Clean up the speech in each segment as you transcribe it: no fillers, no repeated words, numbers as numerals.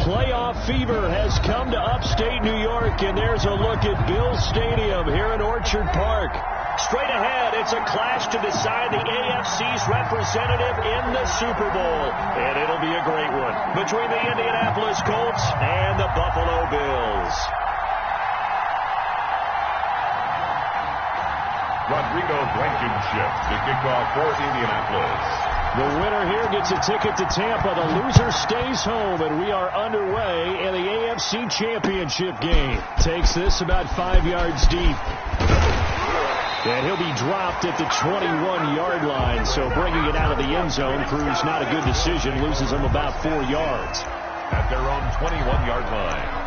Playoff fever has come to upstate New York, and there's a look at Bill Stadium here in Orchard Park. Straight ahead, it's a clash to decide the AFC's representative in the Super Bowl. And it'll be a great one between the Indianapolis Colts and the Buffalo Bills. Rodrigo Blankenship to kick off for Indianapolis. The winner here gets a ticket to Tampa. The loser stays home, and we are underway in the AFC Championship game. Takes this about 5 yards deep. And he'll be dropped at the 21-yard line, so bringing it out of the end zone proves not a good decision. Loses him about 4 yards. At their own 21-yard line.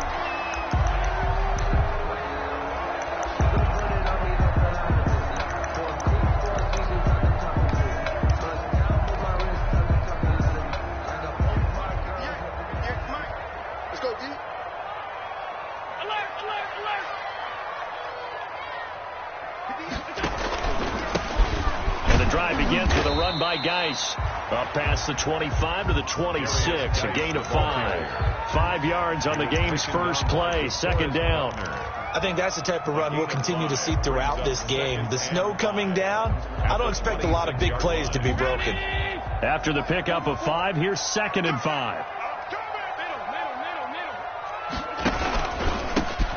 Geis up past the 25 to the 26, a gain of 5. 5 yards on the game's first play, second down. I think that's the type of run we'll continue to see throughout this game. The snow coming down, I don't expect a lot of big plays to be broken. After the pickup of 5, here's 2nd and 5.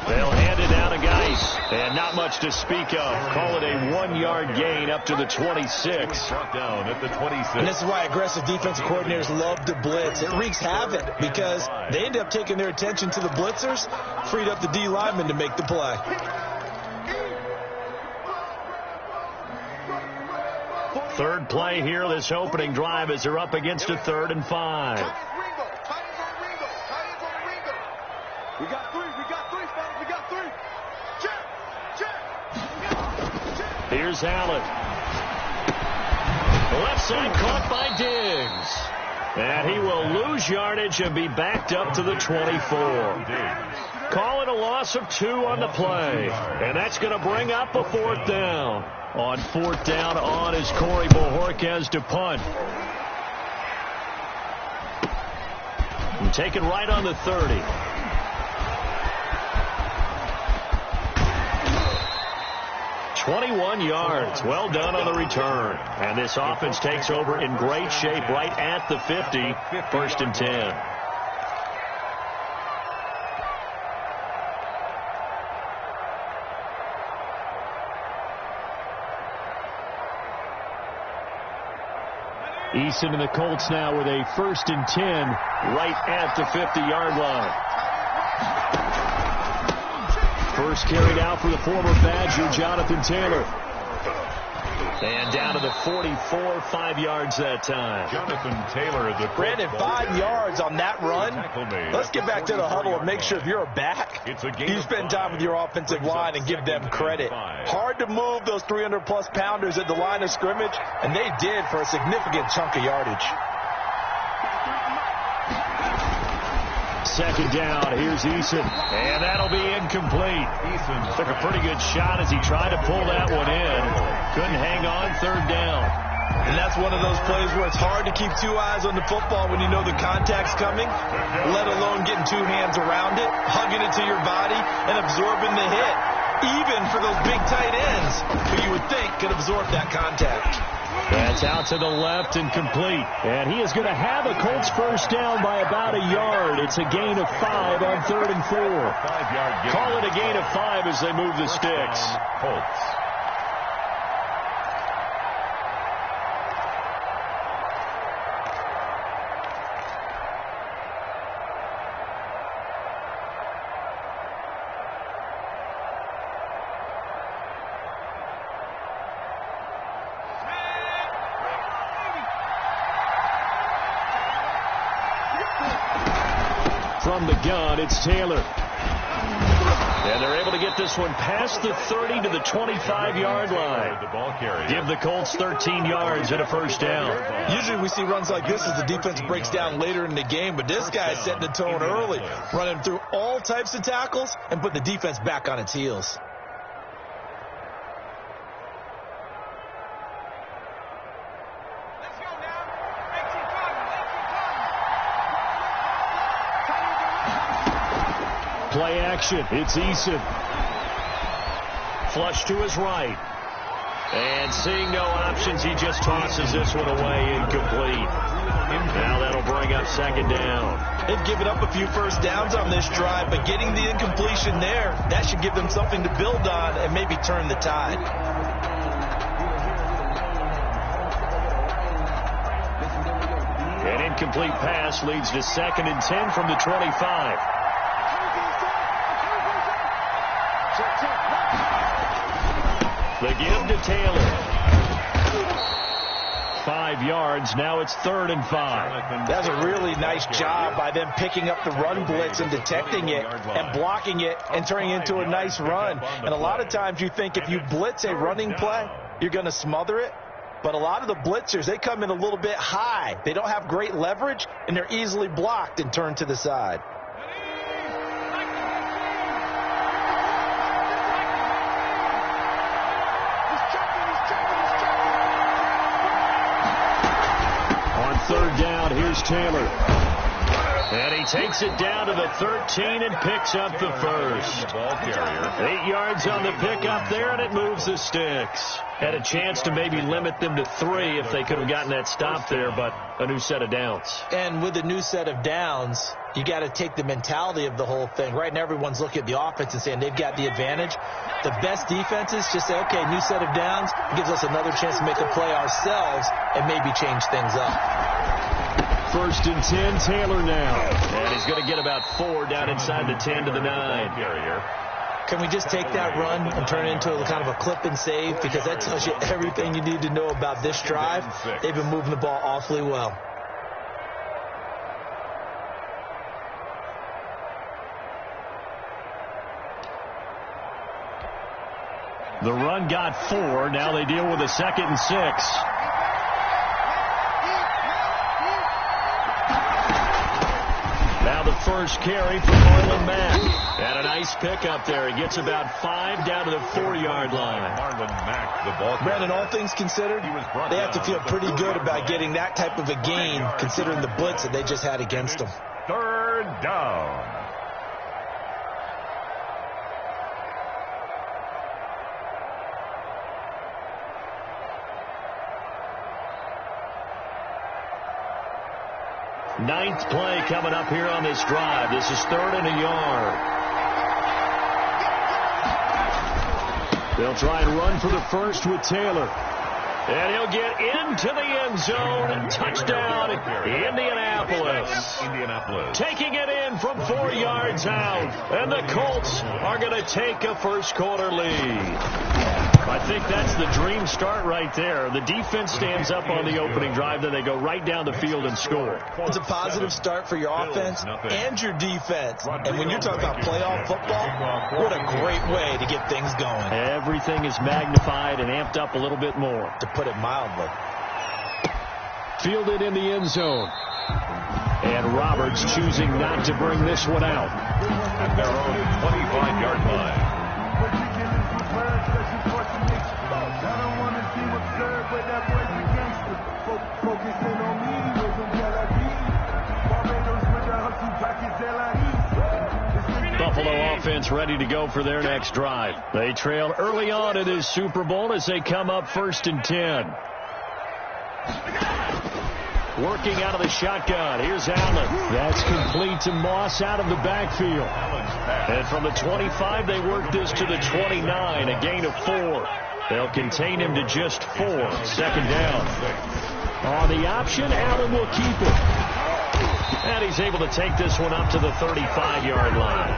They'll hand it down to Geis. And not much to speak of. Call it a 1-yard gain up to the 26. Brought down at the 26. And this is why aggressive defensive coordinators love to blitz. It wreaks havoc because they end up taking their attention to the blitzers, freed up the D lineman to make the play. Third play here, this opening drive, as they're up against a 3rd and 5. We got 3, fellas, we got 3. Here's Allen. Left side caught by Diggs. And he will lose yardage and be backed up to the 24. Call it a loss of 2 on the play. And that's going to bring up a 4th down. On 4th down on is Corey Bojorquez to punt. And taken right on the 30. 21 yards. Well done on the return. And this offense takes over in great shape right at the 50. 1st and 10. Eason and the Colts now with a 1st and 10 right at the 50-yard line. First carried out for the former Badger, Jonathan Taylor. And down to the 44, 5 yards that time. Jonathan Taylor is a Brandon, 5 yards on that run. Let's get back to the huddle and make sure if you're a back, you spend time with your offensive line and give them credit. Hard to move those 300-plus pounders at the line of scrimmage, and they did for a significant chunk of yardage. Second down, here's Eason, and that'll be incomplete. Eason took a pretty good shot as he tried to pull that one in. Couldn't hang on, 3rd down. And that's one of those plays where it's hard to keep 2 eyes on the football when you know the contact's coming, let alone getting 2 hands around it, hugging it to your body, and absorbing the hit, even for those big tight ends who you would think could absorb that contact. That's out to the left and complete. And he is going to have a Colts first down by about a yard. It's a gain of 5 on 3rd and 4. 5-yard gain. Call it a gain of 5 as they move the sticks. Colts. From the gun, it's Taylor. And they're able to get this one past the 30 to the 25-yard line. Give the Colts 13 yards and a first down. Usually we see runs like this as the defense breaks down later in the game, but this guy is setting the tone early, running through all types of tackles and putting the defense back on its heels. Play action. It's Eason. Flush to his right. And seeing no options, he just tosses this one away, incomplete. Now that'll bring up second down. They've given up a few first downs on this drive, but getting the incompletion there, that should give them something to build on and maybe turn the tide. An incomplete pass leads to 2nd and 10 from the 25. The give to Taylor. 5 yards. Now it's 3rd and 5. That's a really nice job by them picking up the run blitz and detecting it and blocking it and turning it into a nice run. And a lot of times you think if you blitz a running play, you're going to smother it. But a lot of the blitzers, they come in a little bit high. They don't have great leverage, and they're easily blocked and turned to the side. On 3rd down, here's Taylor. And he takes it down to the 13 and picks up the first. 8 yards on the pickup there, and it moves the sticks. Had a chance to maybe limit them to 3 if they could have gotten that stop there, but a new set of downs. And with a new set of downs, you got to take the mentality of the whole thing. Right now, everyone's looking at the offense and saying they've got the advantage. The best defenses just say, okay, new set of downs gives us another chance to make a play ourselves and maybe change things up. 1st and 10, Taylor now. And he's going to get about 4 down inside the 10 to the 9. Can we just take that run and turn it into a kind of a clip and save? Because that tells you everything you need to know about this drive. They've been moving the ball awfully well. The run got 4. Now they deal with a 2nd and 6. Now the first carry for Marlon Mack. And a nice pickup there. He gets about 5 down to the 4-yard line. Marlon Mack, the ball. Brandon, all things considered, they have to feel pretty good about getting that type of a gain, considering the blitz that they just had against them. 3rd down. Ninth play coming up here on this drive. This is 3rd and a yard. They'll try and run for the first with Taylor. And he'll get into the end zone. Touchdown, Indianapolis. Taking it in from 4 yards out. And the Colts are going to take a first-quarter lead. I think that's the dream start right there. The defense stands up on the opening drive, then they go right down the field and score. It's a positive start for your offense and your defense. And when you're talking about playoff football, what a great way to get things going. Everything is magnified and amped up a little bit more. To put it mildly. Fielded in the end zone. And Roberts choosing not to bring this one out. At their own 25-yard line. Buffalo offense ready to go for their next drive. They trail early on in this Super Bowl as they come up 1st and 10. Working out of the shotgun. Here's Allen. That's complete to Moss out of the backfield. And from the 25, they work this to the 29, a gain of 4. They'll contain him to just 4. 2nd down. On the option, Allen will keep it. And he's able to take this one up to the 35-yard line.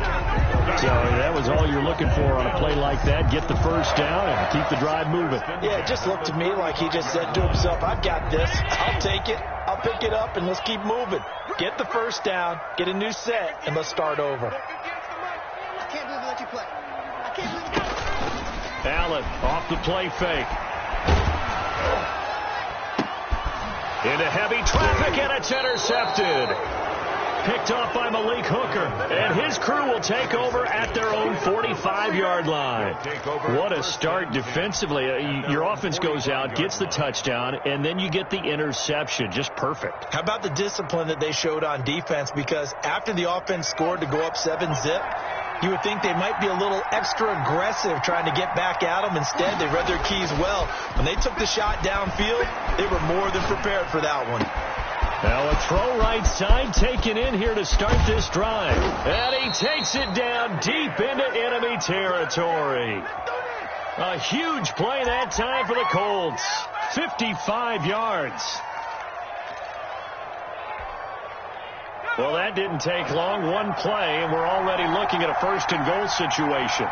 So that was all you're looking for on a play like that. Get the first down and keep the drive moving. Yeah, it just looked to me like he just said to himself, I've got this. I'll take it. I'll pick it up, and let's keep moving. Get the first down, get a new set, and let's start over. I can't believe I let you play. I can't believe you. Allen off the play fake. Into heavy traffic, and it's intercepted. Picked off by Malik Hooker, and his crew will take over at their own 45-yard line. What a start defensively. Your offense goes out, gets the touchdown, and then you get the interception. Just perfect. How about the discipline that they showed on defense? Because after the offense scored to go up 7-zip, You would think they might be a little extra aggressive trying to get back at them. Instead, they read their keys well. When they took the shot downfield, they were more than prepared for that one. Now a throw right side taken in here to start this drive. And he takes it down deep into enemy territory. A huge play that time for the Colts. 55 yards. Well, that didn't take long. One play, and we're already looking at a first-and-goal situation.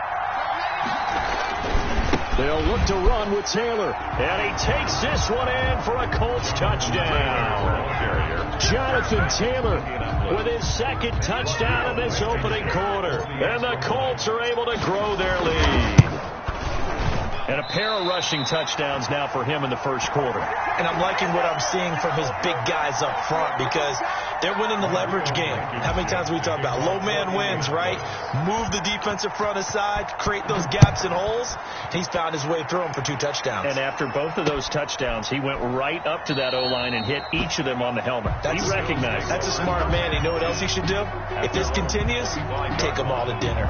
They'll look to run with Taylor. And he takes this one in for a Colts touchdown. Jonathan Taylor with his second touchdown in this opening quarter. And the Colts are able to grow their lead. And a pair of rushing touchdowns now for him in the first quarter. And I'm liking what I'm seeing from his big guys up front because they're winning the leverage game. How many times have we talked about low man wins, right? Move the defensive front aside, create those gaps and holes. He's found his way through them for 2 touchdowns. And after both of those touchdowns, he went right up to that O-line and hit each of them on the helmet. He recognized. That's a smart man. You know what else he should do? If this continues, take them all to dinner.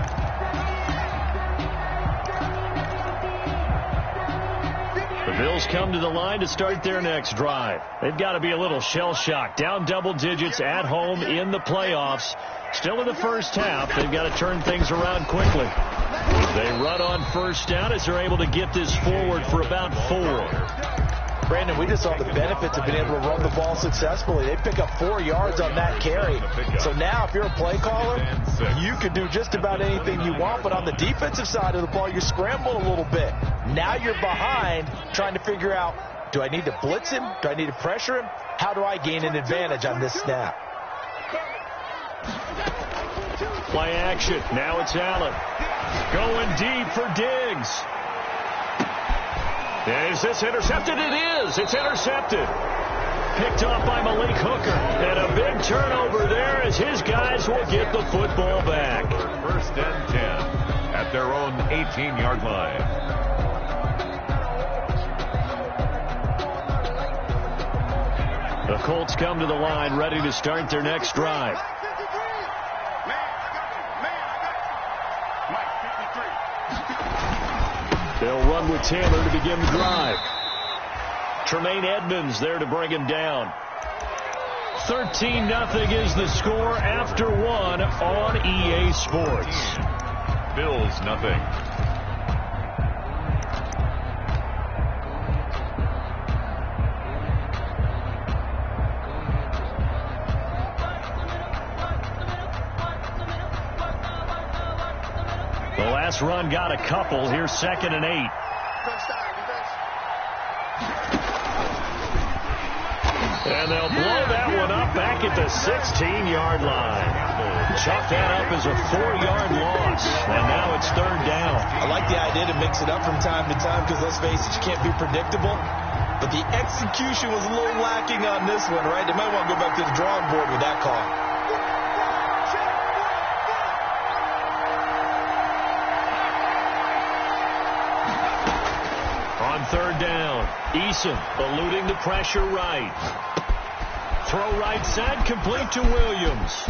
The Bills come to the line to start their next drive. They've got to be a little shell-shocked. Down double digits at home in the playoffs. Still in the first half. They've got to turn things around quickly. They run on first down as they're able to get this forward for about 4. Brandon, we just saw the benefits of being able to run the ball successfully. They pick up 4 yards on that carry. So now if you're a play caller, you can do just about anything you want. But on the defensive side of the ball, you scramble a little bit. Now you're behind trying to figure out, do I need to blitz him? Do I need to pressure him? How do I gain an advantage on this snap? Play action. Now it's Allen. Going deep for Diggs. Is this intercepted? It is. It's intercepted. Picked off by Malik Hooker. And a big turnover there as his guys will get the football back. First and 10 at their own 18-yard line. The Colts come to the line ready to start their next drive. They'll run with Taylor to begin the drive. Tremaine Edmonds there to bring him down. 13-0 is the score after 1 on EA Sports. Bills nothing. The last run got a couple. Here's 2nd and 8. And they'll blow that one up back at the 16-yard line. Chalk that up as a 4-yard loss. And now it's 3rd down. I like the idea to mix it up from time to time because, let's face it, you can't be predictable. But the execution was a little lacking on this one, right? They might want to go back to the drawing board with that call. On 3rd down, Eason eluding the pressure right. Throw right side, complete to Williams.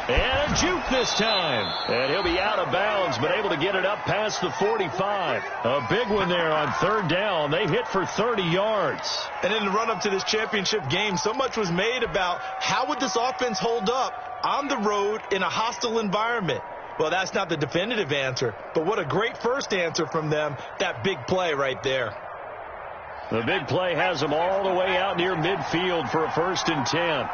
And a juke this time. And he'll be out of bounds, but able to get it up past the 45. A big one there on 3rd down. They hit for 30 yards. And in the run-up to this championship game, so much was made about how would this offense hold up on the road in a hostile environment. Well, that's not the definitive answer, but what a great first answer from them, that big play right there. The big play has them all the way out near midfield for a 1st and 10.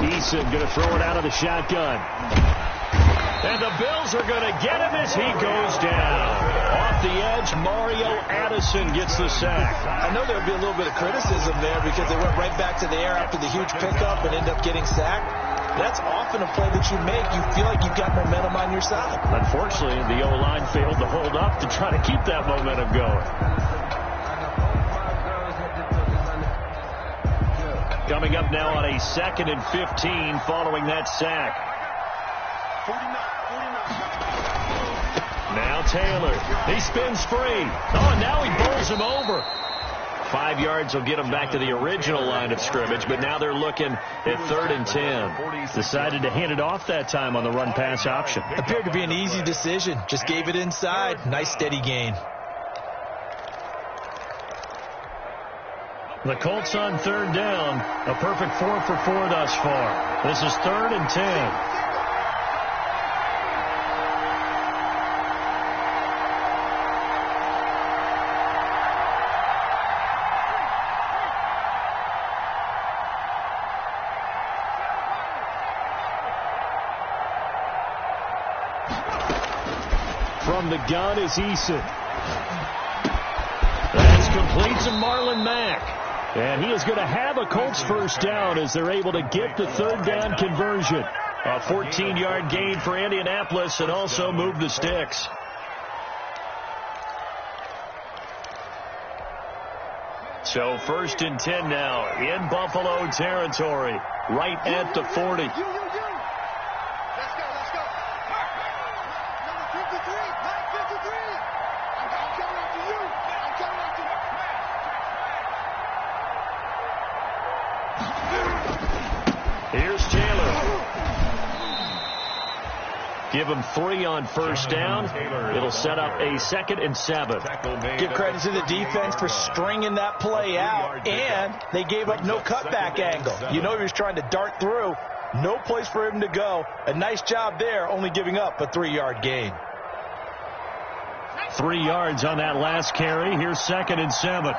Eason going to throw it out of the shotgun. And the Bills are going to get him as he goes down. Off the edge, Mario Addison gets the sack. I know there would be a little bit of criticism there because they went right back to the air after the huge pickup and end up getting sacked. That's often a play that you make. You feel like you've got momentum on your side. Unfortunately, the O-line failed to hold up to try to keep that momentum going. Coming up now on a 2nd and 15 following that sack. 49. Now Taylor. He spins free. Oh, and now he bowls him over. 5 yards will get them back to the original line of scrimmage, but now they're looking at 3rd and 10. Decided to hand it off that time on the run-pass option. Appeared to be an easy decision. Just gave it inside. Nice steady gain. The Colts on 3rd down. A perfect 4 for 4 thus far. This is 3rd and 10. From the gun is Eason. That's complete to Marlon Mack. And he is going to have a Colts first down as they're able to get the 3rd down conversion. A 14-yard gain for Indianapolis and also move the sticks. So 1st and 10 now in Buffalo territory, right at the 40. Let's go. Number 53. I'm coming after you. Here's Taylor. Give him 3 on first down. It'll set up a 2nd and 7. Give credit to the defense for stringing that play out, and they gave up no cutback angle. You know he was trying to dart through. No place for him to go. A nice job there, only giving up a 3-yard gain. 3 yards on that last carry. Here's 2nd and 7.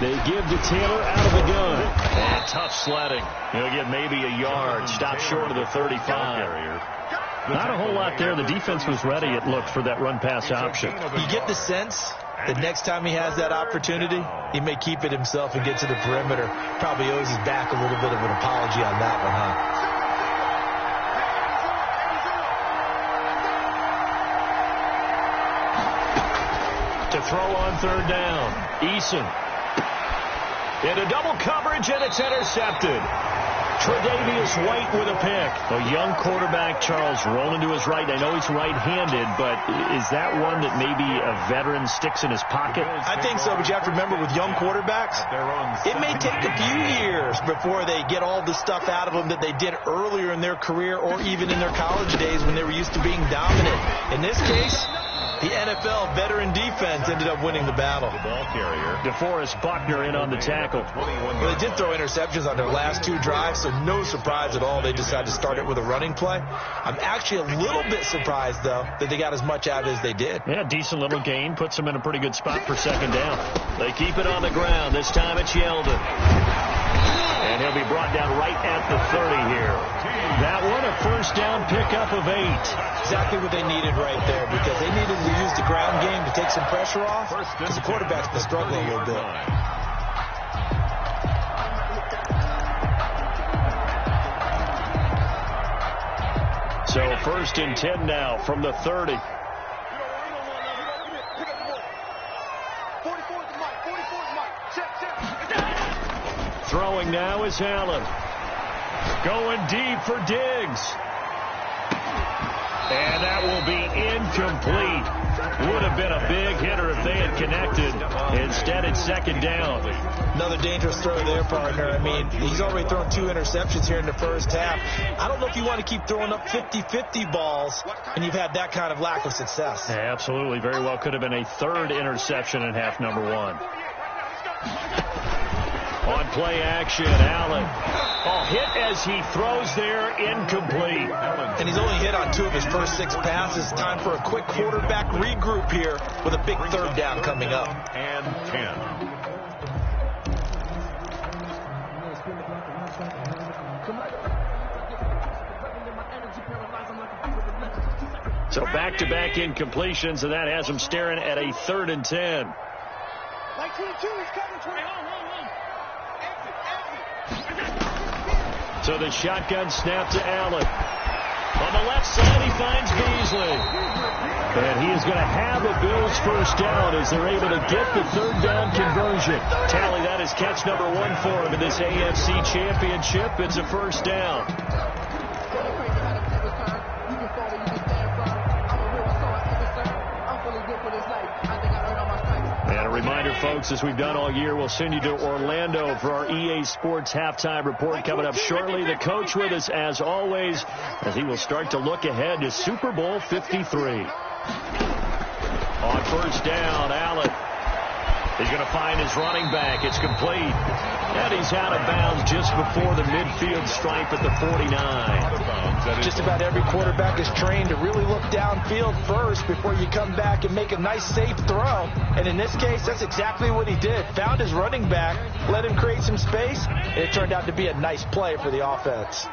They give to Taylor out of the gun. And tough sledding. He'll get maybe a yard. Stop short of the 35. Not a whole lot there. The defense was ready, it looked, for that run-pass option. You get the sense that next time he has that opportunity, he may keep it himself and get to the perimeter. Probably owes his back a little bit of an apology on that one, huh? To throw on 3rd down. Eason. Into double coverage, and it's intercepted. Tre'Davious White with a pick. A young quarterback, Charles, rolling to his right. I know he's right-handed, but is that one that maybe a veteran sticks in his pocket? I think so, but you have to remember with young quarterbacks, it may take a few years before they get all the stuff out of them that they did earlier in their career or even in their college days when they were used to being dominant. In this case, the NFL veteran defense ended up winning the battle. The ball carrier. DeForest Buckner in on the tackle. Well, they did throw interceptions on their last 2 drives, so no surprise at all they decided to start it with a running play. I'm actually a little bit surprised, though, that they got as much out as they did. Yeah, decent little gain. Puts them in a pretty good spot for 2nd down. They keep it on the ground. This time it's Yeldon. And he'll be brought down right at the 30 here. That one, a first down pickup of 8. Exactly what they needed right there, because they needed to use the ground game to take some pressure off, because the quarterback's been struggling a little bit. So 1st and 10 now from the 30. Throwing now is Allen. Going deep for Diggs. And that will be incomplete. Would have been a big hitter if they had connected. Instead, it's 2nd down. Another dangerous throw there, partner. I mean, he's already thrown 2 interceptions here in the first half. I don't know if you want to keep throwing up 50-50 balls, and you've had that kind of lack of success. Yeah, absolutely. Very well could have been a 3rd interception in half number 1. On play action, Allen. Hit as he throws there, incomplete. And he's only hit on 2 of his first 6 passes. Time for a quick quarterback regroup here with a big 3rd down coming up. And 10. So back-to-back incompletions, and that has him staring at a 3rd and 10. Like 22, he's coming. 20. So the shotgun snap to Allen. On the left side, he finds Beasley. And he is going to have a Bills first down as they're able to get the 3rd down conversion. Tally, that is catch number 1 for him in this AFC Championship. It's a first down. folks, as we've done all year. We'll send you to Orlando for our EA Sports halftime report coming up shortly. The coach with us, as always, as he will start to look ahead to Super Bowl 53. On first down, Allen. He's going to find his running back. It's complete. And he's out of bounds just before the midfield stripe at the 49. Just about every quarterback is trained to really look downfield first before you come back and make a nice, safe throw. And in this case, that's exactly what he did. Found his running back, let him create some space, and it turned out to be a nice play for the offense.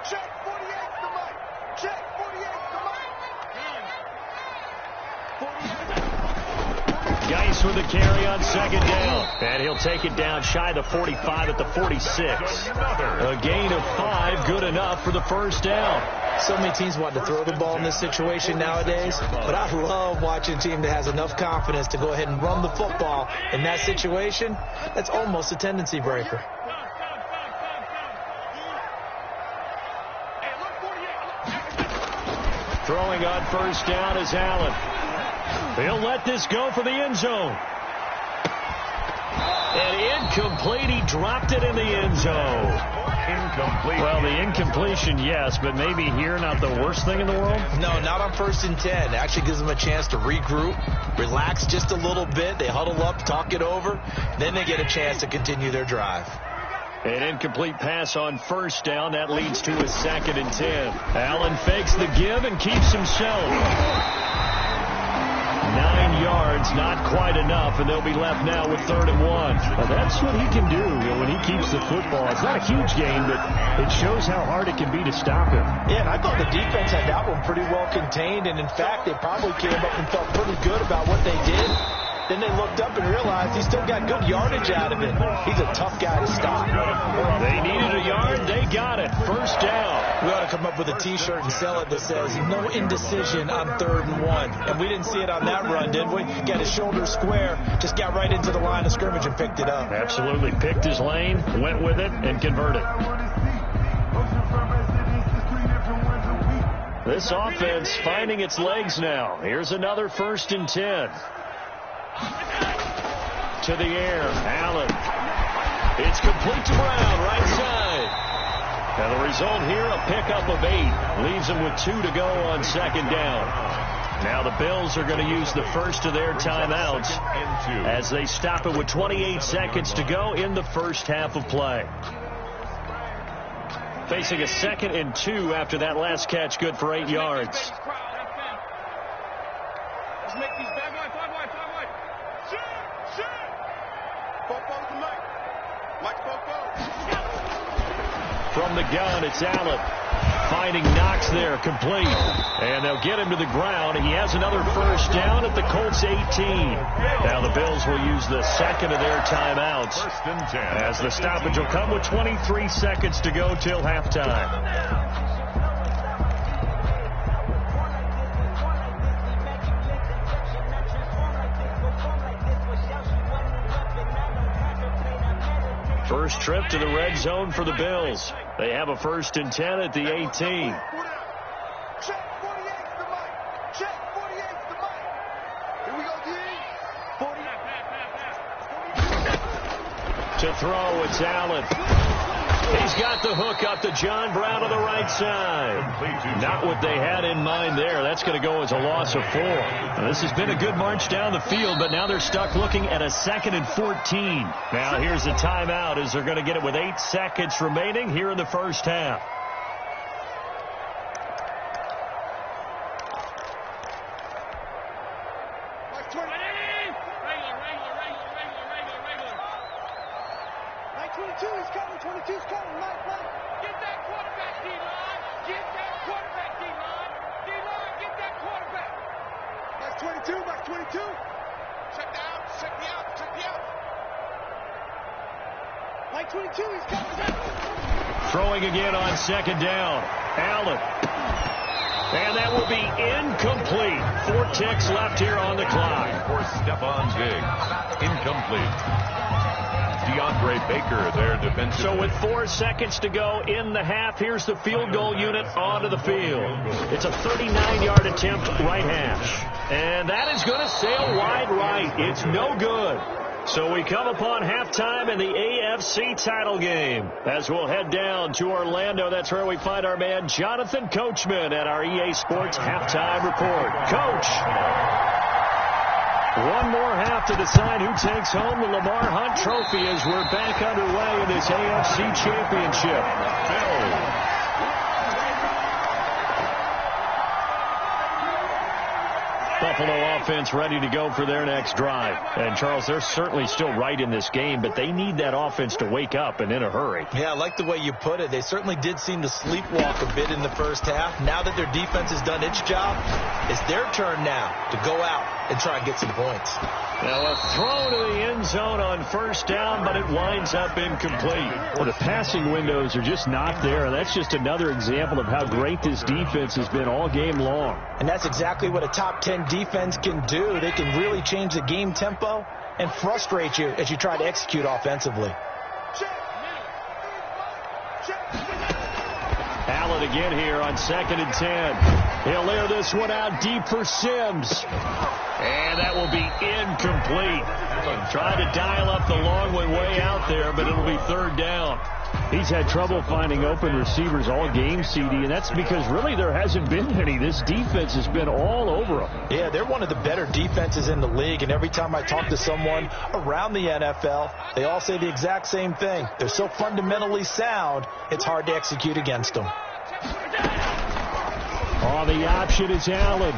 Check 48 the mic. Check 48 the mic. 48. Geis with the carry on second down. And he'll take it down shy the 45 at the 46. A gain of 5, good enough for the first down. So many teams want to throw the ball in this situation nowadays, but I love watching a team that has enough confidence to go ahead and run the football in that situation. That's almost a tendency breaker. Throwing on first down is Allen. He'll let this go for the end zone. And incomplete. He dropped it in the end zone. Incomplete. Well, the incompletion, yes, but maybe here not the worst thing in the world? No, not on 1st and 10. It actually gives them a chance to regroup, relax just a little bit. They huddle up, talk it over. Then they get a chance to continue their drive. An incomplete pass on first down. That leads to a 2nd and 10. Allen fakes the give and keeps himself. 9 yards, not quite enough, and they'll be left now with 3rd and 1. Now that's what he can do when he keeps the football. It's not a huge gain, but it shows how hard it can be to stop him. Yeah, and I thought the defense had that one pretty well contained, and in fact, they probably came up and felt pretty good about what they did. Then they looked up and realized he still got good yardage out of it. He's a tough guy to stop. They needed a yard. They got it. First down. We ought to come up with a T-shirt and sell it that says, no indecision on 3rd and 1. And we didn't see it on that run, did we? Got his shoulder square, just got right into the line of scrimmage and picked it up. Absolutely. Picked his lane, went with it, and converted. This offense finding its legs now. Here's another 1st and 10. To the air, Allen. It's complete to Brown, right side. And the result here, a pickup of 8. Leaves them with 2 to go on 2nd down. Now the Bills are going to use the first of their timeouts as they stop it with 28 seconds to go in the first half of play. Facing a 2nd and 2 after that last catch, good for 8 yards. Let's make these bad boys, 5 wide. Shoot! Football to Mike. Mike, football. From the gun, it's Allen. Finding Knox there, complete. And they'll get him to the ground. He has another first down at the Colts 18. Now the Bills will use the 2nd of their timeouts. 1st and 10. As the stoppage will come with 23 seconds to go till halftime. First trip to the red zone for the Bills. They have a 1st and 10 at the 18. Check 48's the mic. Check 48's the mic. Here we go, D. 40. To throw, it's Allen. He's got the hook up to John Brown on the right side. Not what they had in mind there. That's going to go as a loss of 4. Now, this has been a good march down the field, but now they're stuck looking at a 2nd and 14. Now here's a timeout as they're going to get it with 8 seconds remaining here in the first half. Throwing again on 2nd down. Allen. And that will be incomplete. 4 ticks left here on the clock. For Stephon Diggs. Incomplete. DeAndre Baker, their defensive. So with 4 seconds to go in the half, here's the field goal unit onto the field. It's a 39-yard attempt right hash. And that is going to sail wide right. It's no good. So we come upon halftime in the AFC title game. As we'll head down to Orlando, that's where we find our man Jonathan Coachman at our EA Sports halftime report. Coach, one more half to decide who takes home the Lamar Hunt Trophy as we're back underway in this AFC Championship. Bill. Buffalo offense ready to go for their next drive. And, Charles, they're certainly still right in this game, but they need that offense to wake up and in a hurry. Yeah, I like the way you put it. They certainly did seem to sleepwalk a bit in the first half. Now that their defense has done its job, it's their turn now to go out and try and get some points. Now a throw to the end zone on first down, but it winds up incomplete. Well, the passing windows are just not there. That's just another example of how great this defense has been all game long. And that's exactly what a top 10 defense can do. They can really change the game tempo and frustrate you as you try to execute offensively. Allen again here on 2nd and 10. He'll air this one out deep for Sims. And that will be incomplete. Trying to dial up the long one way out there, but it'll be 3rd down. He's had trouble finding open receivers all game, CD, and that's because really there hasn't been any. This defense has been all over them. Yeah, they're one of the better defenses in the league, and every time I talk to someone around the NFL, they all say the exact same thing. They're so fundamentally sound, it's hard to execute against them. Oh, the option is Allen.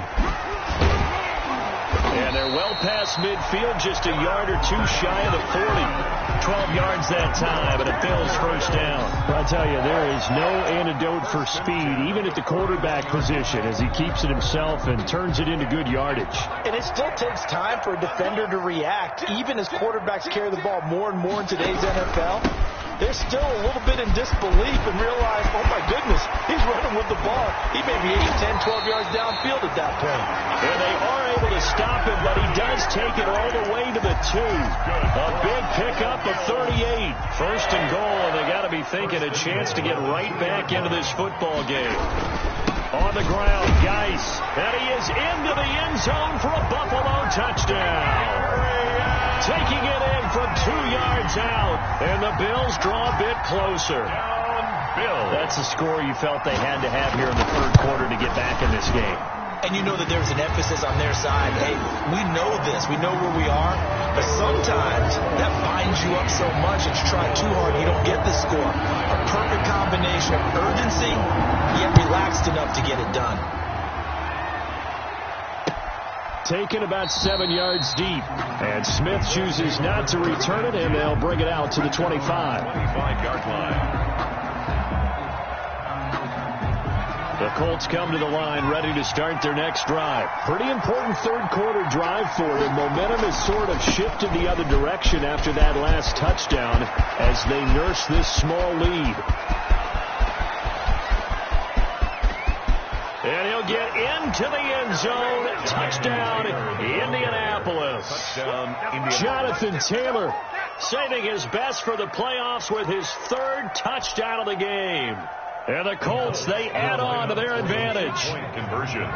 And they're well past midfield, just a yard or two shy of the 40. 12 yards that time, and a Bills first down. Well, I'll tell you, there is no antidote for speed, even at the quarterback position, as he keeps it himself and turns it into good yardage. And it still takes time for a defender to react. Even as quarterbacks carry the ball more and more in today's NFL, they're still a little bit in disbelief and realize, oh, my goodness, he's running with the ball. He may be 8, 10, 12 yards downfield at that point. And they are able to stop him, but he does take it all the way to the 2. A big pickup of 38. First and goal, and they got to be thinking a chance to get right back into this football game. On the ground, Geis, and he is into the end zone for a Buffalo touchdown. Taking it in from 2 yards out, and the Bills draw a bit closer. That's a score you felt they had to have here in the 3rd quarter to get back in this game. And you know that there's an emphasis on their side. Hey, we know this. We know where we are. But sometimes that binds you up so much that you try too hard, you don't get the score. A perfect combination of urgency, yet relaxed enough to get it done. Taken about 7 yards deep. And Smith chooses not to return it, and they'll bring it out to the 25. 25-yard line. The Colts come to the line ready to start their next drive. Pretty important 3rd quarter drive for them. Momentum has sort of shifted the other direction after that last touchdown as they nurse this small lead. And he'll get into the end zone. Touchdown, Indianapolis. Jonathan Taylor saving his best for the playoffs with his 3rd touchdown of the game. And the Colts, they add on to their advantage. Point conversion.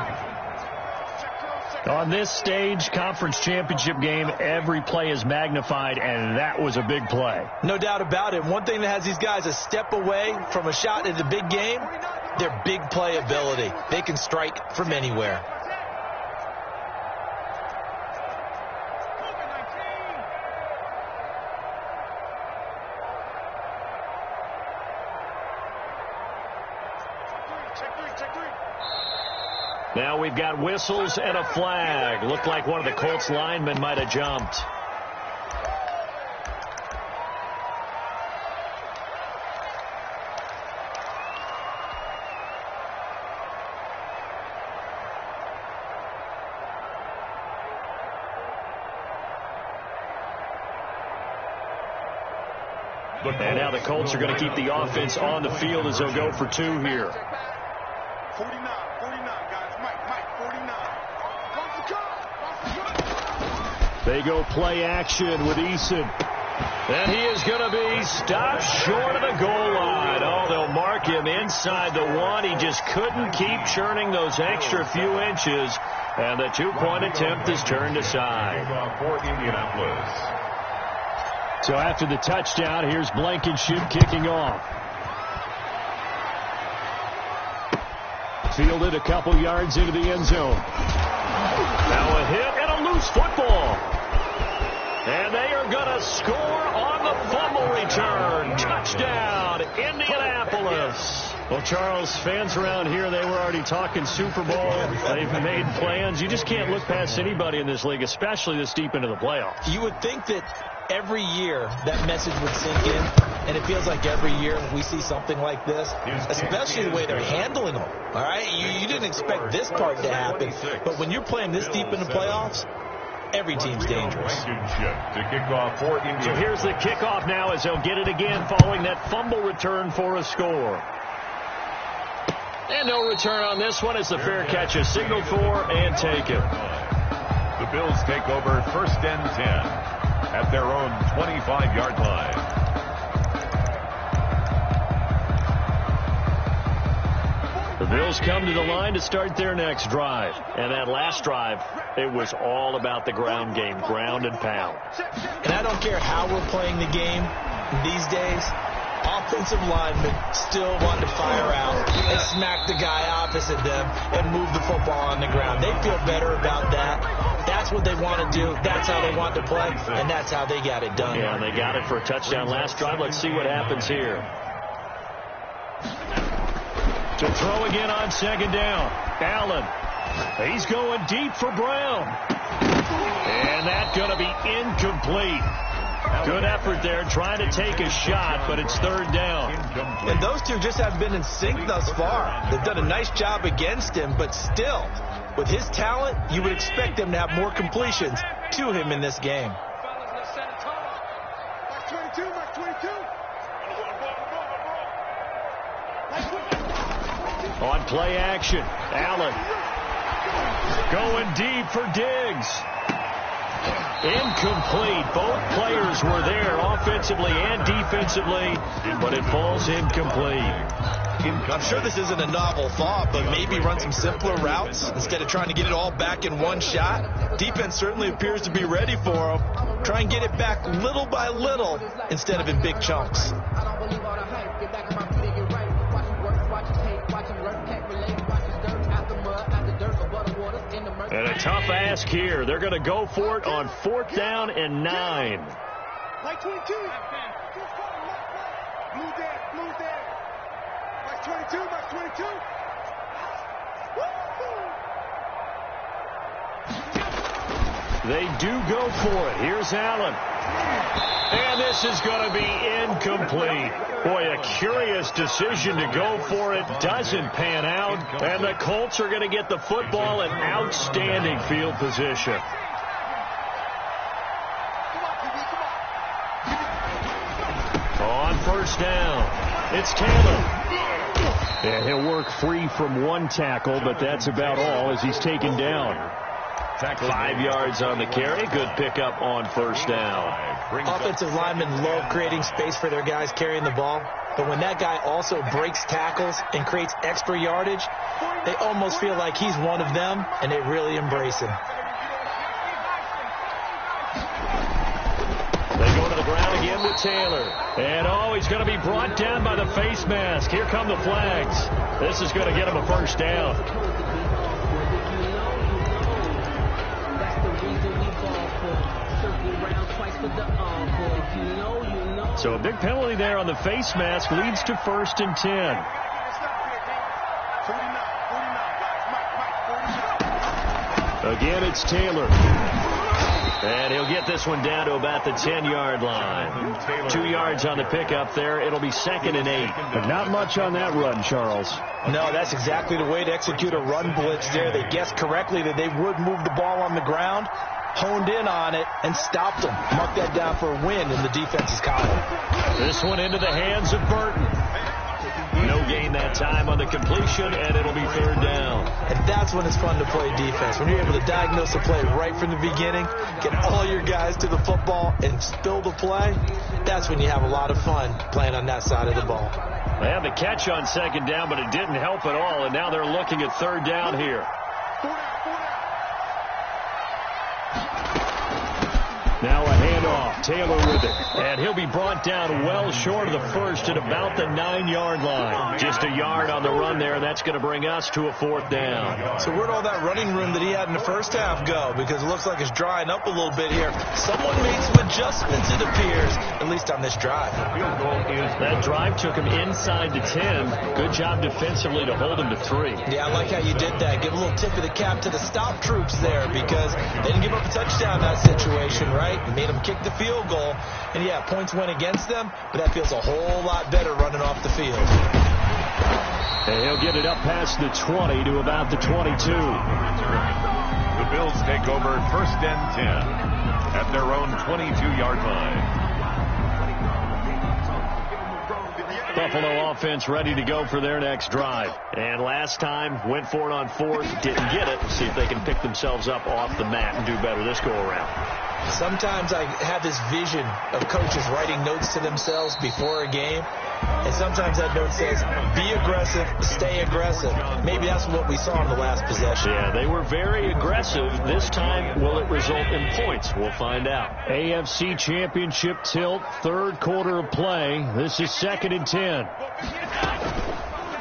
On this stage, conference championship game, every play is magnified, and that was a big play. No doubt about it. One thing that has these guys a step away from a shot at the big game, their big play ability. They can strike from anywhere. Now we've got whistles and a flag. Looked like one of the Colts linemen might have jumped. And now the Colts are going to keep the offense on the field as they'll go for 2 here. 49, guys. Mike, 49. They go play action with Eason. And he is going to be stopped short of the goal line. Oh, they'll mark him inside the one. He just couldn't keep churning those extra few inches. And the two-point attempt is turned aside. For Indianapolis. So after the touchdown, here's Blankenship kicking off. Fielded a couple yards into the end zone. Now a hit and a loose football. And they are going to score on the fumble return. Touchdown, Indianapolis. Well, Charles, fans around here, they were already talking Super Bowl. They've made plans. You just can't look past anybody in this league, especially this deep into the playoffs. You would think that every year that message would sink in, and it feels like every year we see something like this, especially the way they're handling them. All right, you didn't expect this part to happen, but when you're playing this deep in the playoffs, every team's dangerous. To kick off for Indianapolis. So here's the kickoff now as they'll get it again following that fumble return for a score. And no return on this one as the fair catch is signaled for and taken. The Bills take over 1st and 10 at their own 25-yard line. The Bills come to the line to start their next drive. And that last drive, it was all about the ground game, ground and pound. And I don't care how we're playing the game these days, offensive linemen still want to fire out and smack the guy opposite them and move the football on the ground. They feel better about that. That's what they want to do. That's how they want to play, and that's how they got it done. Yeah, and they got it for a touchdown last drive. Let's see what happens here. To throw again on 2nd down. Allen. He's going deep for Brown. And that's going to be incomplete. Good effort there, trying to take a shot, but it's 3rd down. And those two just have been in sync thus far. They've done a nice job against him, but still, with his talent, you would expect them to have more completions to him in this game. On play action, Allen going deep for Diggs. Incomplete. Both players were there offensively and defensively, but it falls incomplete. I'm sure this isn't a novel thought, but maybe run some simpler routes instead of trying to get it all back in one shot. Defense certainly appears to be ready for him. Try and get it back little by little instead of in big chunks. And a tough ask here. They're going to go for it on 4th down and 9. Like 22. Blue dead, blue dead. Like 22, like 22. They do go for it. Here's Allen. And this is going to be incomplete. Boy, a curious decision to go for it. Doesn't pan out. And the Colts are going to get the football in outstanding field position. On 1st down, it's Taylor. And he'll work free from one tackle, but that's about all as he's taken down. 5 yards on the carry. Good pickup on 1st down. Offensive linemen love creating space for their guys carrying the ball. But when that guy also breaks tackles and creates extra yardage, they almost feel like he's one of them, and they really embrace him. They go to the ground again with Taylor. And, he's going to be brought down by the face mask. Here come the flags. This is going to get him a 1st down. So a big penalty there on the face mask leads to 1st and 10. Again, it's Taylor. And he'll get this one down to about the 10-yard line. 2 yards on the pickup there. It'll be 2nd and 8. But not much on that run, Charles. No, that's exactly the way to execute a run blitz there. They guessed correctly that they would move the ball on the ground, honed in on it, and stopped them. Mark that down for a win in the defense's column. This one into the hands of Burton. No gain gain that time on the completion, and it'll be third down. And that's when it's fun to play defense. When you're able to diagnose the play right from the beginning, get all your guys to the football, and spill the play, that's when you have a lot of fun playing on that side of the ball. They had the catch on second down, but it didn't help at all, and now they're looking at third down here. Now a handoff. Taylor with it. And he'll be brought down well short of the first at about the 9-yard line. Just a yard on the run there, and that's going to bring us to a fourth down. So where'd all that running room that he had in the first half go? Because it looks like it's drying up a little bit here. Someone made some adjustments, it appears, at least on this drive. That drive took him inside the 10. Good job defensively to hold him to 3. Yeah, I like how you did that. Give a little tip of the cap to the stop troops there, because they didn't give up a touchdown in that situation, right? Made them kick the field goal. And, yeah, points went against them, but that feels a whole lot better running off the field. And he'll get it up past the 20 to about the 22. The Bills take over first and 10 at their own 22-yard line. Buffalo offense ready to go for their next drive. And last time, went for it on fourth, didn't get it. See if they can pick themselves up off the mat and do better this go-around. Sometimes I have this vision of coaches writing notes to themselves before a game. And sometimes that note says, be aggressive, stay aggressive. Maybe that's what we saw in the last possession. Yeah, they were very aggressive. This time, will it result in points? We'll find out. AFC Championship tilt, third quarter of play. This is 2nd and 10.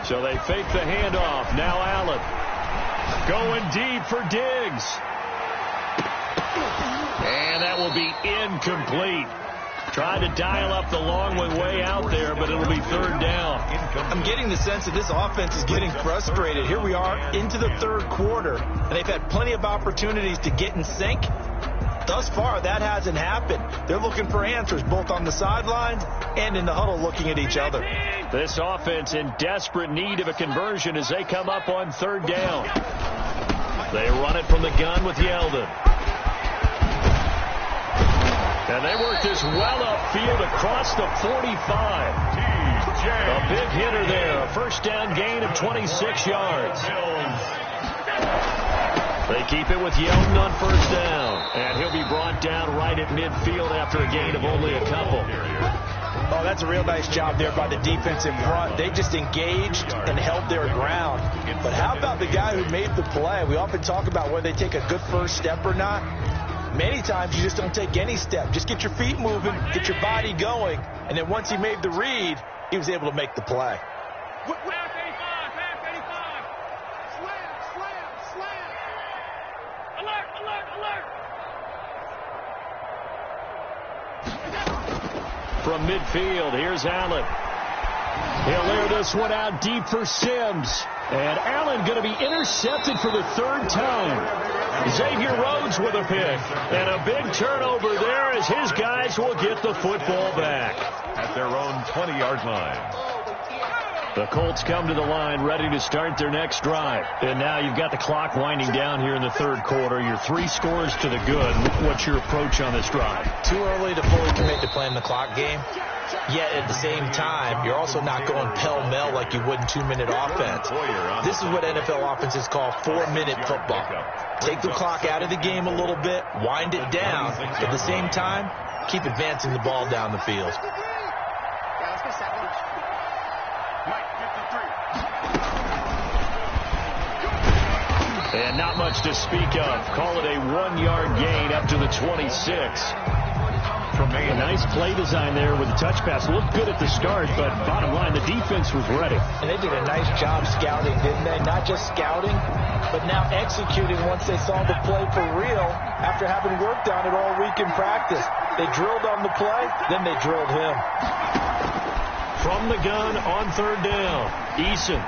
So they fake the handoff. Now Allen going deep for Diggs. And that will be incomplete. Tried to dial up the long one way out there, but it'll be third down. I'm getting the sense that this offense is getting frustrated. Here we are into the third quarter, and they've had plenty of opportunities to get in sync. Thus far, that hasn't happened. They're looking for answers both on the sidelines and in the huddle looking at each other. This offense in desperate need of a conversion as they come up on third down. They run it from the gun with Yeldon. And they work this well upfield across the 45. A big hitter there. A first down gain of 26 yards. They keep it with Yeldon on first down. And he'll be brought down right at midfield after a gain of only a couple. Oh, that's a real nice job there by the defense in front. They just engaged and held their ground. But how about the guy who made the play? We often talk about whether they take a good first step or not. Many times you just don't take any step. Just get your feet moving, get your body going, and then once he made the read, he was able to make the play. Pass 85, pass 85. Slam, slam. Alert, alert, alert. From midfield, here's Allen. He'll air this one out deep for Sims. And Allen going to be intercepted for the third time. Xavier Rhodes with a pick. And a big turnover there as his guys will get the football back. At their own 20-yard line. The Colts come to the line ready to start their next drive. And now you've got the clock winding down here in the third quarter. Your 3 scores to the good. What's your approach on this drive? Too early to fully commit to playing the clock game. Yet at the same time, you're also not going pell-mell like you would in 2-minute offense. This is what NFL offenses call 4-minute football. Take the clock out of the game a little bit, wind it down. At the same time, keep advancing the ball down the field. And not much to speak of. Call it a 1-yard gain up to the 26. A nice play design there with the touch pass. Looked good at the start, but bottom line, the defense was ready. And they did a nice job scouting, didn't they? Not just scouting, but now executing once they saw the play for real after having worked on it all week in practice. They drilled on the play, then they drilled him. From the gun on third down, Eason.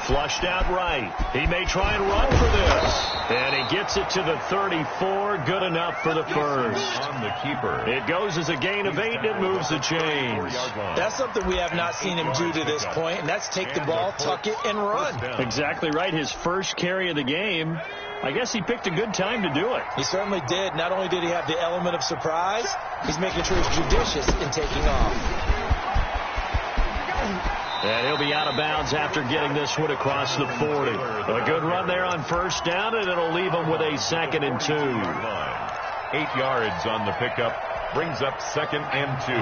Flushed out right. He may try and run for this. And he gets it to the 34. Good enough for the first. On the keeper. It goes as a gain of 8, and it moves the chains. That's something we have not seen him do to this point, and that's take the ball, tuck it, and run. Exactly right. His first carry of the game. I guess he picked a good time to do it. He certainly did. Not only did he have the element of surprise, he's making sure he's judicious in taking off. And he'll be out of bounds after getting this one across the 40. A good run there on first down, and it'll leave him with a 2nd and 2. 8 yards on the pickup. Brings up 2nd and 2.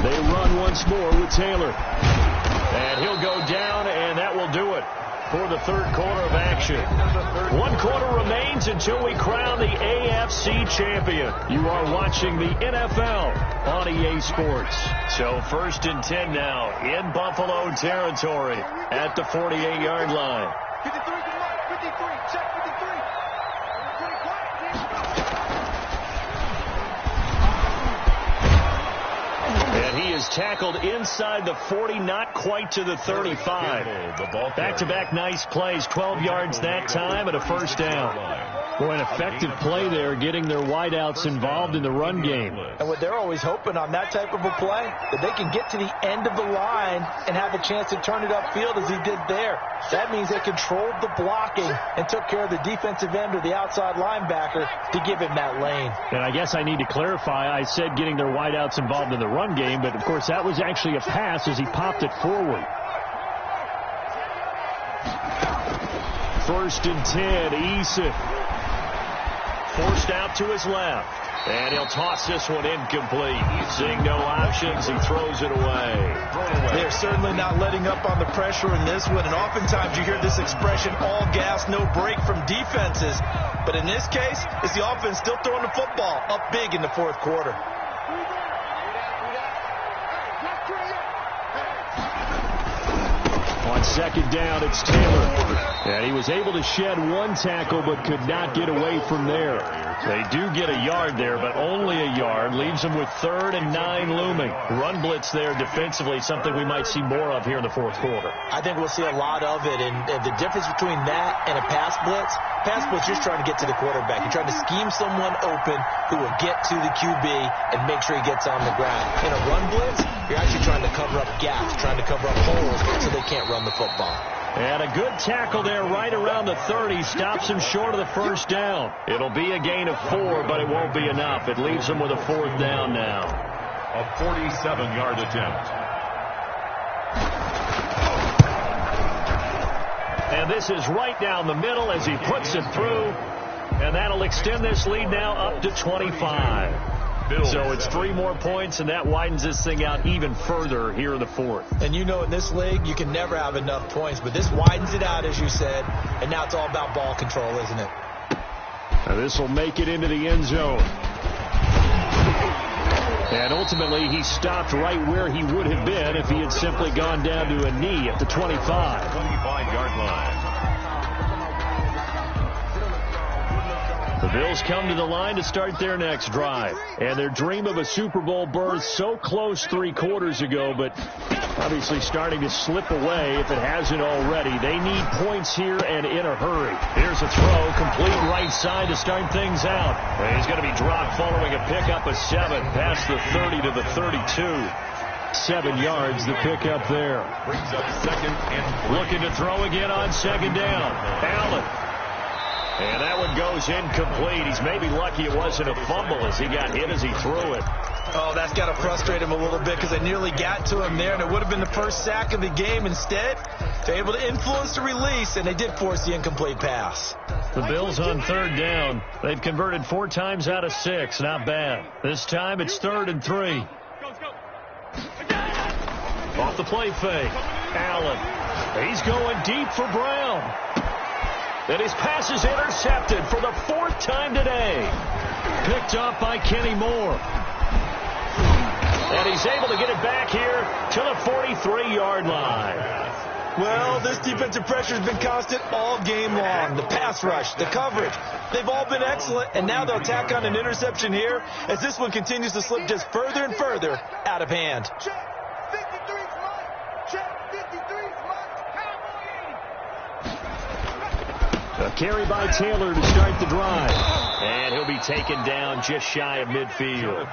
They run once more with Taylor. And he'll go down, and that will do it for the third quarter of action. 1 quarter remains until we crown the AFC champion. You are watching the NFL on EA Sports. So 1st and 10 now in Buffalo territory at the 48-yard line. 53, 53, check 53. And he is tackled inside the 40, not quite to the 35. Back-to-back nice plays, 12 yards that time and a first down. Boy, an effective play there, getting their wideouts involved in the run game. And what they're always hoping on that type of a play, that they can get to the end of the line and have a chance to turn it upfield as he did there. That means they controlled the blocking and took care of the defensive end or the outside linebacker to give him that lane. And I guess I need to clarify, I said getting their wideouts involved in the run game, but of course that was actually a pass as he popped it forward. 1st and 10, Eason. Forced out to his left. And he'll toss this one incomplete. Seeing no options, he throws it away. They're certainly not letting up on the pressure in this one. And oftentimes you hear this expression, all gas, no break from defenses. But in this case, it's the offense still throwing the football up big in the 4th quarter. On 2nd down, it's Taylor. And he was able to shed 1 tackle but could not get away from there. They do get a yard there, but only a yard. Leaves them with 3rd and 9 looming. Run blitz there defensively, something we might see more of here in the 4th quarter. I think we'll see a lot of it. And the difference between that and a pass blitz, you're just trying to get to the quarterback. You're trying to scheme someone open who will get to the QB and make sure he gets on the ground. In a run blitz, you're actually trying to cover up gaps, trying to cover up holes so they can't run the football. And a good tackle there right around the 30. Stops him short of the first down. It'll be a gain of 4, but it won't be enough. It leaves him with a 4th down now. A 47-yard attempt. And this is right down the middle as he puts it through. And that'll extend this lead now up to 25. So it's 3 more points, and that widens this thing out even further here in the 4th. And you know in this league, you can never have enough points, but this widens it out, as you said, and now it's all about ball control, isn't it? Now this will make it into the end zone. And ultimately, he stopped right where he would have been if he had simply gone down to a knee at the 25. 25-yard line. The Bills come to the line to start their next drive. And their dream of a Super Bowl berth so close 3 quarters ago, but obviously starting to slip away if it hasn't already. They need points here and in a hurry. Here's a throw, complete right side to start things out. And he's going to be dropped following a pickup of 7 past the 30 to the 32. 7 yards, the pickup there. Brings up 2nd and 3. Looking to throw again on 2nd down. Allen. And that one goes incomplete. He's maybe lucky it wasn't a fumble as he got hit as he threw it. Oh, that's got to frustrate him a little bit because they nearly got to him there, and it would have been the first sack of the game. Instead, they're able to influence the release, and they did force the incomplete pass. The Bills on 3rd down. They've converted 4 times out of 6. Not bad. This time it's 3rd and 3. Off the play fake. Allen. He's going deep for Brown. And his pass is intercepted for the 4th time today. Picked up by Kenny Moore. And he's able to get it back here to the 43-yard line. Well, this defensive pressure has been constant all game long. The pass rush, the coverage, they've all been excellent. And now they'll tack on an interception here as this one continues to slip just further and further out of hand. Check. 53's mine. Check. 53's mine. Cowboys. A carry by Taylor to start the drive. And he'll be taken down just shy of midfield.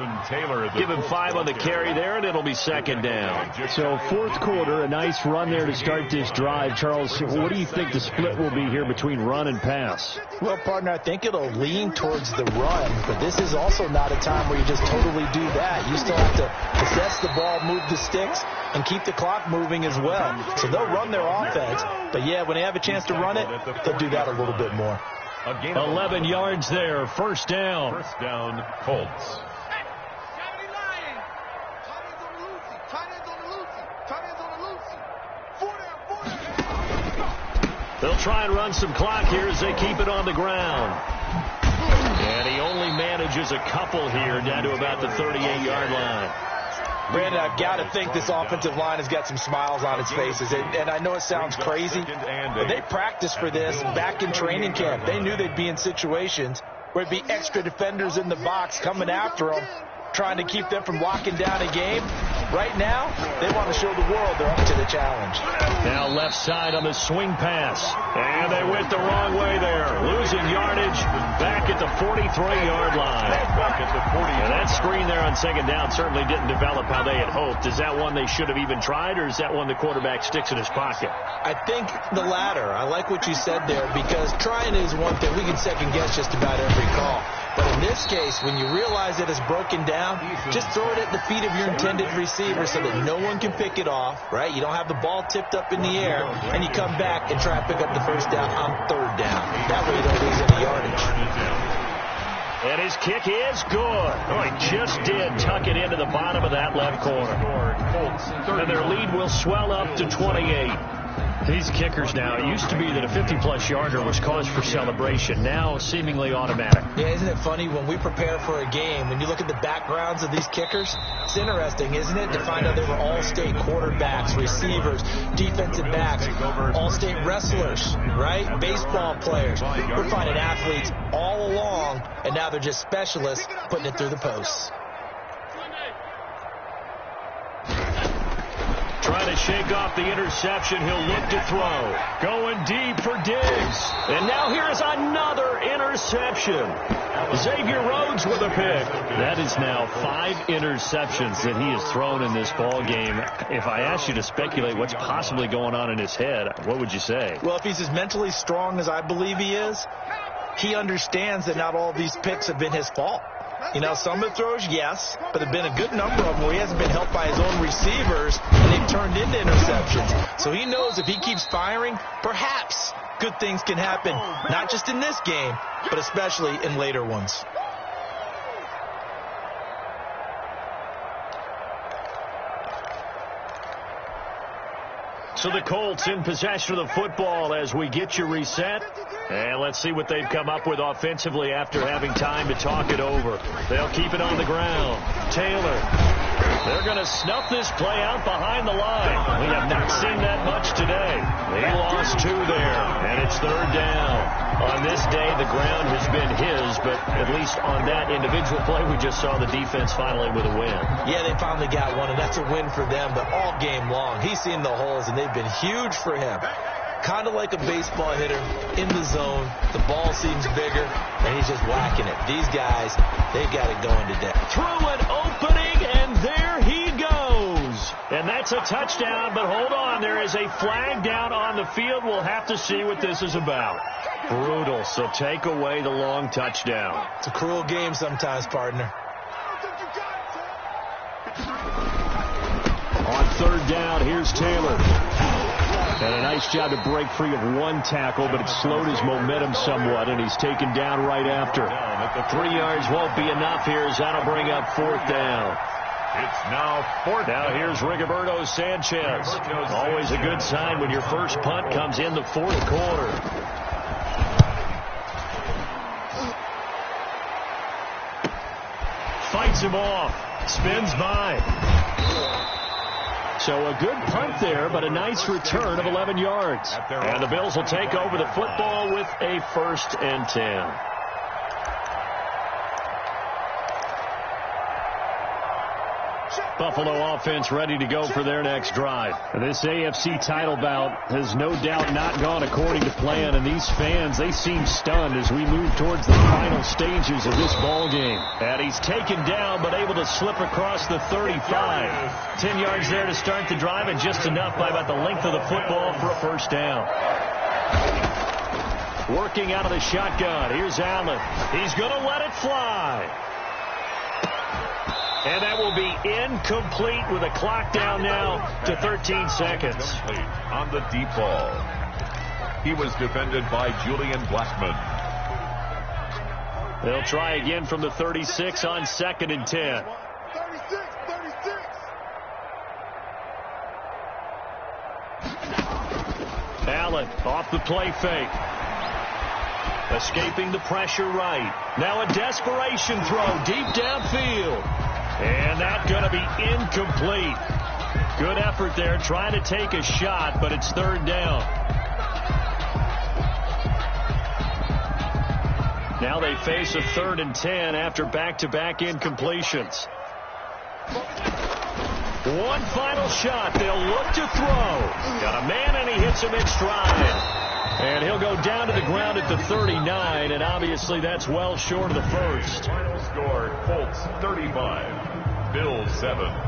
Give him 5 on the carry there, and it'll be second down. So fourth quarter, a nice run there to start this drive. Charles, what do you think the split will be here between run and pass? Well, partner, I think it'll lean towards the run, but this is also not a time where you just totally do that. You still have to possess the ball, move the sticks, and keep the clock moving as well. So they'll run their offense, but yeah, when they have a chance to run it, they'll do that a little bit more. 11 yards there, first down. First down, Colts. They'll try and run some clock here as they keep it on the ground. And he only manages a couple here down to about the 38-yard line. Brandon, I've got to think this offensive line has got some smiles on its faces. And I know it sounds crazy, but they practiced for this back in training camp. They knew they'd be in situations where it'd be extra defenders in the box coming after them, trying to keep them from locking down a game. Right now, they want to show the world they're up to the challenge. Now left side on the swing pass. And they went the wrong way there. Losing yardage back at the 43-yard line. And that screen there on second down certainly didn't develop how they had hoped. Is that one they should have even tried, or is that one the quarterback sticks in his pocket? I think the latter. I like what you said there, because trying is one thing. We can second guess just about every call. But in this case, when you realize that it's broken down, just throw it at the feet of your intended receiver so that no one can pick it off, right? You don't have the ball tipped up in the air, and you come back and try to pick up the first down on third down. That way you don't lose any yardage. And his kick is good. Oh, he just did tuck it into the bottom of that left corner. And their lead will swell up to 28. These kickers now, it used to be that a 50-plus yarder was cause for celebration. Now, seemingly automatic. Yeah, isn't it funny when we prepare for a game, when you look at the backgrounds of these kickers, it's interesting, isn't it, to find out they were all-state quarterbacks, receivers, defensive backs, all-state wrestlers, right? Baseball players. We're finding athletes all along, and now they're just specialists putting it through the posts. Trying to shake off the interception. He'll look to throw. Going deep for Diggs. And now here's another interception. Xavier Rhodes with a pick. That is now 5 interceptions that he has thrown in this ball game. If I asked you to speculate what's possibly going on in his head, what would you say? Well, if he's as mentally strong as I believe he is, he understands that not all these picks have been his fault. You know, some of the throws, yes, but there have been a good number of them where he hasn't been helped by his own receivers, and they've turned into interceptions. So he knows if he keeps firing, perhaps good things can happen, not just in this game, but especially in later ones. So the Colts in possession of the football as we get you reset. And let's see what they've come up with offensively after having time to talk it over. They'll keep it on the ground. Taylor. They're going to snuff this play out behind the line. We have not seen that much today. They lost 2 there, and it's third down. On this day, the ground has been his, but at least on that individual play, we just saw the defense finally with a win. Yeah, they finally got one, and that's a win for them, but all game long, he's seen the holes, and they've been huge for him. Kind of like a baseball hitter in the zone. The ball seems bigger, and he's just whacking it. These guys, they've got it going today. Through an opening, and there he goes. And that's a touchdown, but hold on. There is a flag down on the field. We'll have to see what this is about. Brutal, so take away the long touchdown. It's a cruel game sometimes, partner. On third down, here's Taylor. And a nice job to break free of one tackle, but it slowed his momentum somewhat, and he's taken down right after. 3 yards won't be enough here, as that'll bring up fourth down. It's now fourth. Now here's Rigoberto Sanchez. Always a good sign when your first punt comes in the fourth quarter. Fights him off. Spins by. So a good punt there, but a nice return of 11 yards. And the Bills will take over the football with a 1st and 10. Buffalo offense ready to go for their next drive. This AFC title bout has no doubt not gone according to plan, and these fans, they seem stunned as we move towards the final stages of this ball game. And he's taken down but able to slip across the 35. 10 yards there to start the drive, and just enough by about the length of the football for a first down. Working out of the shotgun. Here's Allen. He's going to let it fly. And that will be incomplete with a clock down now to 13 seconds. On the deep ball. He was defended by Julian Blackman. They'll try again from the 36 on 2nd and 10. 36. Allen off the play fake. Escaping the pressure right. Now a desperation throw deep downfield. And that's going to be incomplete. Good effort there trying to take a shot, but it's 3rd down. Now they face a 3rd and 10 after back-to-back incompletions. One final shot. They'll look to throw. Got a man, and he hits him in stride. And he'll go down to the ground at the 39, and obviously that's well short of the first. Final score, Colts 35, Bills 7.